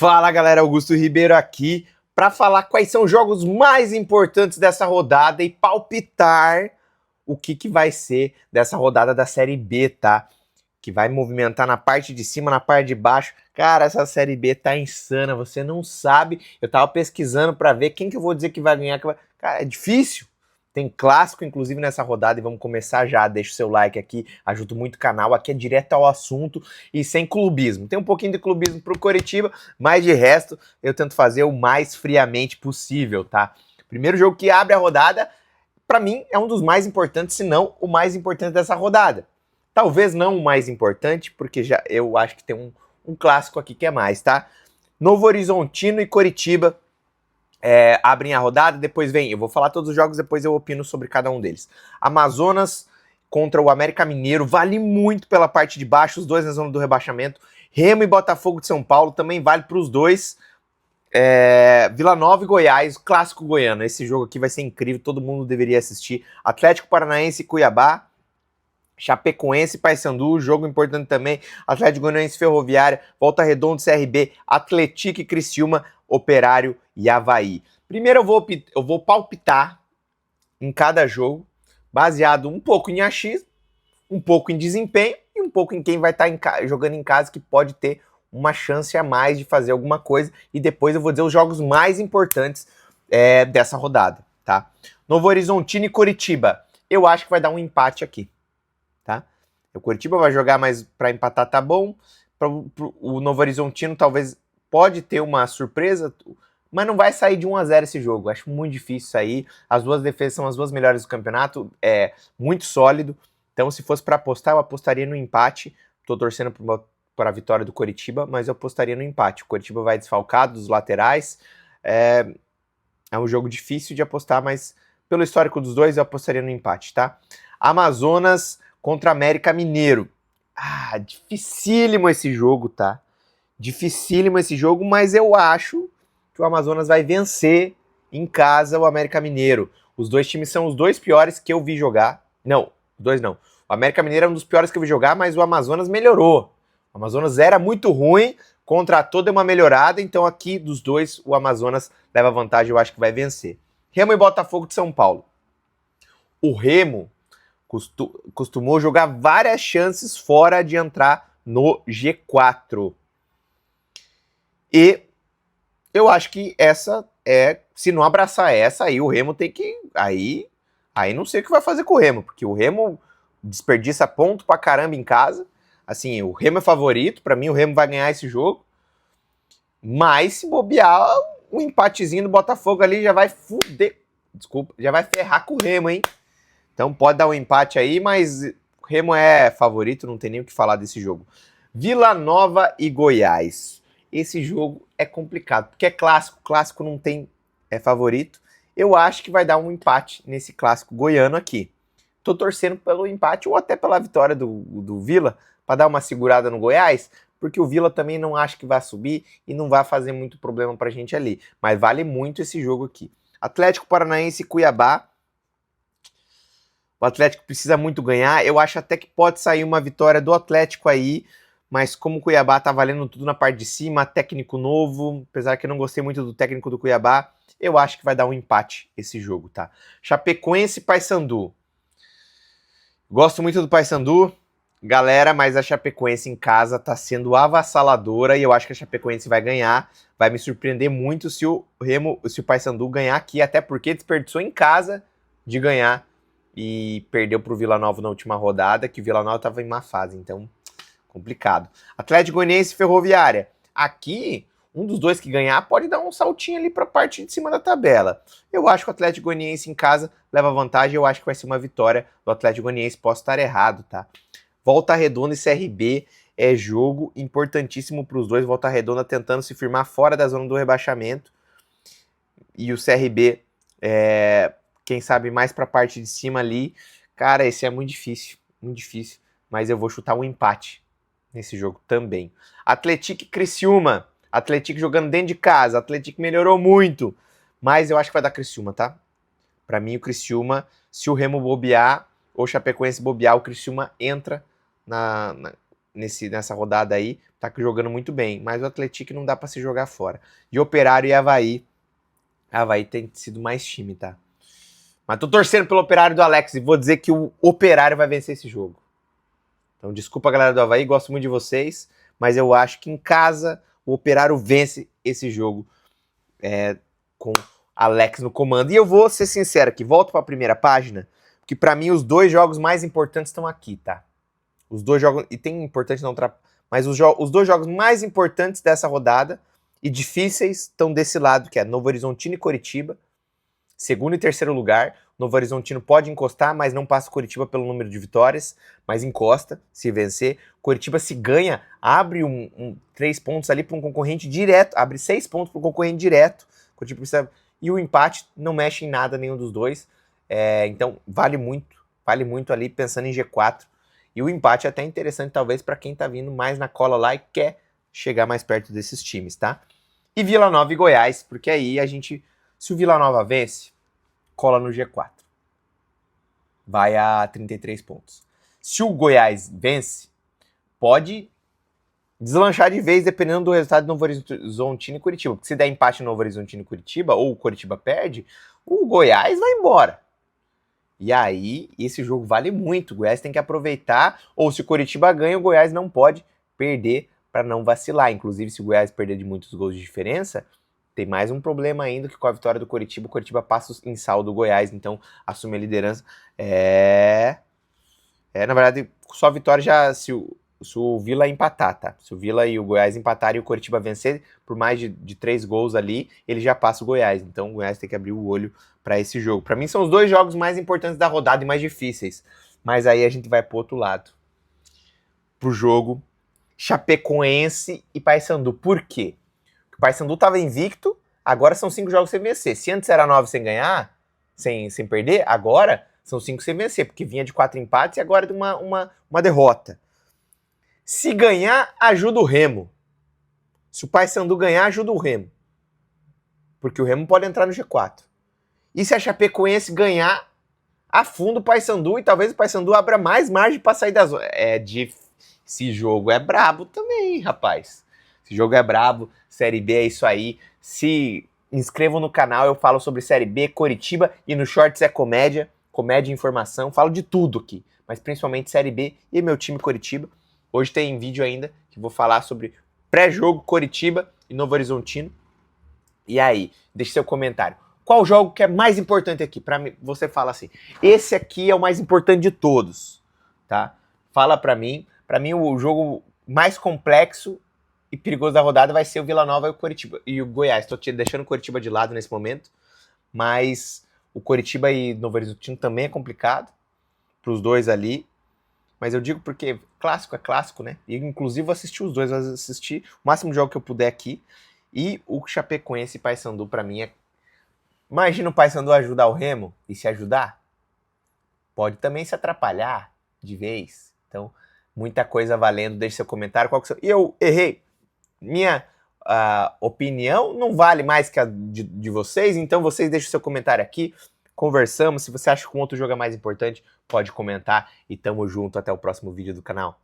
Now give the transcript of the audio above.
Fala galera, Augusto Ribeiro aqui para falar quais são os jogos mais importantes dessa rodada e palpitar o que vai ser dessa rodada da Série B, tá? Que vai movimentar na parte de cima, na parte de baixo. Cara, essa Série B tá insana, você não sabe. Eu tava pesquisando para ver quem que eu vou dizer que vai ganhar. Cara, é difícil. Tem clássico, inclusive, nessa rodada e vamos começar já. Deixa o seu like aqui, ajuda muito o canal. Aqui é direto ao assunto e sem clubismo. Tem um pouquinho de clubismo pro Coritiba, mas de resto eu tento fazer o mais friamente possível, tá? Primeiro jogo que abre a rodada, pra mim, é um dos mais importantes, se não o mais importante dessa rodada. Talvez não o mais importante, porque já eu acho que tem um clássico aqui que é mais, tá? Novo Horizontino e Coritiba abrem a rodada, depois vem, eu vou falar todos os jogos, depois eu opino sobre cada um deles. Amazonas contra o América Mineiro, vale muito pela parte de baixo, os dois na zona do rebaixamento. Remo e Botafogo de São Paulo, também vale para os dois. Vila Nova e Goiás, clássico goiano, esse jogo aqui vai ser incrível, todo mundo deveria assistir. Atlético Paranaense e Cuiabá, Chapecoense e Paysandu, jogo importante também. Atlético Goianiense e Ferroviária, Volta Redonda e CRB, Atlético e Criciúma, Operário e Avaí. Primeiro eu vou palpitar em cada jogo, baseado um pouco em achismo, um pouco em desempenho e um pouco em quem vai estar jogando em casa, que pode ter uma chance a mais de fazer alguma coisa. E depois eu vou dizer os jogos mais importantes dessa rodada, tá? Novo Horizontino e Coritiba. Eu acho que vai dar um empate aqui, tá? O Coritiba vai jogar, mas para empatar tá bom. O Novo Horizontino talvez pode ter uma surpresa, mas não vai sair de 1-0 esse jogo. Acho muito difícil sair. As duas defesas são as duas melhores do campeonato. É muito sólido. Então, se fosse para apostar, eu apostaria no empate. Tô torcendo para a vitória do Coritiba, mas eu apostaria no empate. O Coritiba vai desfalcado dos laterais. É um jogo difícil de apostar, mas pelo histórico dos dois, eu apostaria no empate, tá? Amazonas contra América Mineiro. Dificílimo esse jogo, tá? Dificílimo esse jogo, mas eu acho que o Amazonas vai vencer em casa o América Mineiro. Os dois times são os dois piores que eu vi jogar. Não, dois não. O América Mineiro é um dos piores que eu vi jogar, mas o Amazonas melhorou. O Amazonas era muito ruim, contratou, deu uma melhorada, então aqui dos dois o Amazonas leva vantagem, eu acho que vai vencer. Remo e Botafogo de São Paulo. O Remo costumou jogar várias chances fora de entrar no G4. E eu acho que essa se não abraçar essa, aí o Remo tem que, aí não sei o que vai fazer com o Remo, porque o Remo desperdiça ponto pra caramba em casa. Assim, o Remo é favorito, pra mim o Remo vai ganhar esse jogo. Mas se bobear, um empatezinho do Botafogo ali já vai já vai ferrar com o Remo, hein? Então pode dar um empate aí, mas o Remo é favorito, não tem nem o que falar desse jogo. Vila Nova e Goiás. Esse jogo é complicado, porque é clássico, clássico não tem favorito. Eu acho que vai dar um empate nesse clássico goiano aqui. Tô torcendo pelo empate ou até pela vitória do Vila, para dar uma segurada no Goiás, porque o Vila também não acho que vai subir e não vai fazer muito problema pra gente ali. Mas vale muito esse jogo aqui. Atlético Paranaense e Cuiabá. O Atlético precisa muito ganhar. Eu acho até que pode sair uma vitória do Atlético aí, mas como o Cuiabá tá valendo tudo na parte de cima, técnico novo, apesar que eu não gostei muito do técnico do Cuiabá, eu acho que vai dar um empate esse jogo, tá? Chapecoense e Paysandu. Gosto muito do Paysandu, galera, mas a Chapecoense em casa tá sendo avassaladora e eu acho que a Chapecoense vai ganhar. Vai me surpreender muito se o Paysandu ganhar aqui, até porque desperdiçou em casa de ganhar e perdeu pro Vila Nova na última rodada, que o Vila Nova tava em má fase, então complicado. Atlético Goianiense e Ferroviária. Aqui, um dos dois que ganhar pode dar um saltinho ali para a parte de cima da tabela. Eu acho que o Atlético Goianiense em casa leva vantagem. Eu acho que vai ser uma vitória do Atlético Goianiense. Posso estar errado, tá? Volta Redonda e CRB é jogo importantíssimo para os dois. Volta Redonda tentando se firmar fora da zona do rebaixamento. E o CRB, quem sabe mais para a parte de cima ali. Cara, esse é muito difícil. Muito difícil. Mas eu vou chutar um empate nesse jogo também. Atlético e Criciúma. Atlético jogando dentro de casa. Atlético melhorou muito. Mas eu acho que vai dar Criciúma, tá? Pra mim, o Criciúma, se o Remo bobear ou o Chapecoense bobear, o Criciúma entra nessa rodada aí, tá jogando muito bem, mas o Atlético não dá para se jogar fora. De Operário e Avaí tem sido mais time, tá? Mas tô torcendo pelo Operário do Alex e vou dizer que o Operário vai vencer esse jogo. Então desculpa a galera do Avaí, gosto muito de vocês, mas eu acho que em casa o Operário vence esse jogo com Alex no comando. E eu vou ser sincero aqui, volto para a primeira página, porque para mim os 2 jogos mais importantes estão aqui, tá? Os 2 jogos, e tem importante não, mas os 2 jogos mais importantes dessa rodada e difíceis estão desse lado, que é Novo Horizontino e Coritiba, segundo e terceiro lugar. Novo Horizontino pode encostar, mas não passa o Coritiba pelo número de vitórias, mas encosta se vencer. Coritiba, se ganha, abre 3 pontos ali para um concorrente direto, abre 6 pontos para um concorrente direto. Coritiba precisa, e o empate não mexe em nada nenhum dos dois, então vale muito ali pensando em G4. E o empate é até interessante talvez para quem tá vindo mais na cola lá e quer chegar mais perto desses times, tá? E Vila Nova e Goiás, porque aí se o Vila Nova vence, cola no G4. Vai a 33 pontos. Se o Goiás vence, pode deslanchar de vez dependendo do resultado do Novo Horizontino e Curitiba. Porque se der empate no Novo Horizontino e Curitiba, ou o Curitiba perde, o Goiás vai embora. E aí, esse jogo vale muito. O Goiás tem que aproveitar, ou se o Curitiba ganha, o Goiás não pode perder para não vacilar. Inclusive, se o Goiás perder de muitos gols de diferença, tem mais um problema ainda, que com a vitória do Coritiba, o Coritiba passa em saldo do Goiás, então assume a liderança. Na verdade, só a vitória já, se o Vila empatar, tá? Se o Vila e o Goiás empatarem e o Coritiba vencer por mais de 3 gols ali, ele já passa o Goiás. Então o Goiás tem que abrir o olho para esse jogo. Para mim são os 2 jogos mais importantes da rodada e mais difíceis. Mas aí a gente vai pro outro lado. Pro jogo Chapecoense e Paysandu. Por quê? O Paysandu estava invicto, agora são 5 jogos sem vencer. Se antes era 9 sem ganhar, sem perder, agora são 5 sem vencer, porque vinha de 4 empates e agora de uma derrota. Se ganhar, ajuda o Remo. Se o Paysandu ganhar, ajuda o Remo. Porque o Remo pode entrar no G4. E se a Chapecoense ganhar, afunda o Paysandu e talvez o Paysandu abra mais margem para sair da zona. Esse jogo é brabo também, rapaz. Esse jogo é brabo, Série B é isso aí. Se inscrevam no canal, eu falo sobre Série B, Coritiba e no Shorts é comédia e informação. Falo de tudo aqui, mas principalmente Série B e meu time Coritiba. Hoje tem vídeo ainda que vou falar sobre pré-jogo Coritiba e Novo Horizontino. E aí, deixe seu comentário. Qual jogo que é mais importante aqui? Para mim, você fala assim, esse aqui é o mais importante de todos, tá? Fala para mim. Para mim, o jogo mais complexo e perigoso da rodada vai ser o Vila Nova e o Coritiba e o Goiás. Estou deixando o Coritiba de lado nesse momento, mas o Coritiba e Novo Horizontino também é complicado para os dois ali. Mas eu digo porque clássico é clássico, né? E inclusive vou assistir os dois, vou assistir o máximo de jogo que eu puder aqui. E o Chapecoense e Paysandu para mim é... Imagina o Paysandu ajudar o Remo e se ajudar, pode também se atrapalhar de vez. Então, muita coisa valendo. Deixe seu comentário. Eu errei. Minha opinião não vale mais que a de vocês, então vocês deixem seu comentário aqui, conversamos. Se você acha que um outro jogo é mais importante, pode comentar e tamo junto. Até o próximo vídeo do canal.